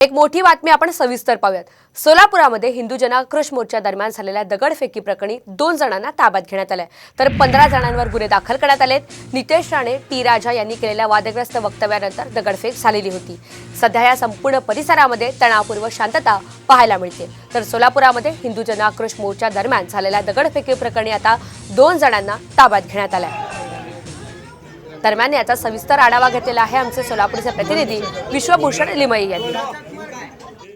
एक मोठी बातमी आपण सविस्तर पाहूयात। सोलापुरामध्ये हिंदू जनाक्रोश मोर्चा दरम्यान झालेल्या दगडफेकी प्रकरणी 2 जणांना ताब्यात घेण्यात आले, तर 15 जणांवर गुन्हे दाखल करण्यात आलेत। नितेश राणे, टी राजा यांनी केलेल्या वादग्रस्त वक्तव्यानंतर दगडफेक झालेली होती। सध्या या संपूर्ण परिसरामध्ये तणावपूर्ण शांतता पाहायला मिळते। तर सोलापुरामध्ये हिंदू जनाक्रोश मोर्चा दरम्यान झालेल्या दगडफेकी प्रकरणी आता 2 जणांना ताब्यात घेण्यात आले आहे। दरम्यान याचा सविस्तर आढावा घेतलेला आहे आमचे सोलापूरचे प्रतिनिधी विश्वभूषण लिमये यांनी।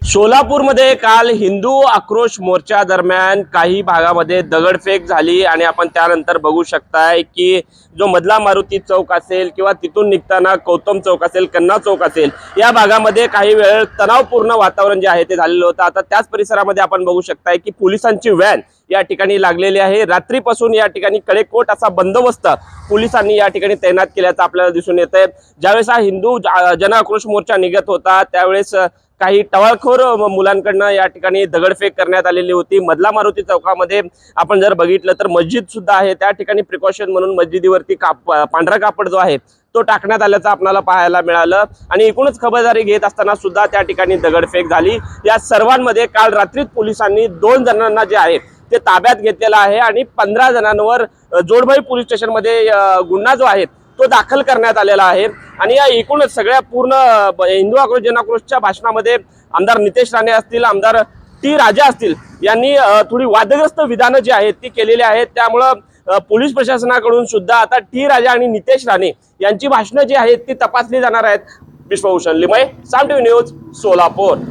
सोलापूरमध्ये काल हिंदू आक्रोश मोर्चा दरम्यान काही भागामध्ये दगडफेक झाली आणि आपण त्यानंतर बघू शकताय की जो मधला मारुती चौक असेल किंवा तिथून निघताना गौतम चौक असेल, कन्ना चौक असेल, या भागामध्ये काही वेळ तणावपूर्ण वातावरण जे आहे ते झालेलं होतं। आता त्याच परिसरामध्ये आपण बघू शकताय की पोलिसांची व्हॅन या ठिकाणी लागलेली आहे। रात्रीपासून या ठिकाणी कडेकोट असा बंदोबस्त पोलिसांनी या ठिकाणी तैनात केल्याचं आपल्याला दिसून येतंय। ज्यावेळेस हा हिंदू जनाक्रोश मोर्चा निघत होता त्यावेळेस काही टवाळखोर मुलांकडनं या ठिकाणी दगडफेक करण्यात आलेली होती। मधला मारुती चौकामध्ये आपण जर बघितलं तर मस्जिद सुद्धा आहे, त्या ठिकाणी प्रिकॉशन म्हणून मस्जिदीवरती पांढरा कापड जो आहे तो टाकण्यात आल्याचं आपल्याला पाहायला मिळालं आणि एकूणच खबरदारी घेत असताना सुद्धा त्या ठिकाणी दगडफेक झाली। या सर्वांमध्ये काल रात्रीच पोलिसांनी 2 जणांना जे आहे ते ताब्यात घेतलेला आहे आणि 15 जणांवर जोडभाई पोलीस स्टेशनमध्ये गुन्हा जो आहे तो दाखल करण्यात आलेला आहे। आणि या एकूणच सगळ्या पूर्ण हिंदू आक्रोश जनाक्रोशच्या भाषणामध्ये आमदार नितेश राणे असतील, आमदार टी राजा असतील यांनी थोडी वादग्रस्त विधानं जी आहेत ती केलेली आहेत। त्यामुळं पोलीस प्रशासनाकडून सुद्धा आता टी राजा आणि नितेश राणे यांची भाषणं जी आहेत ती तपासली जाणार आहेत। विश्वभूषण लिमये, साम टीव्ही न्यूज, सोलापूर।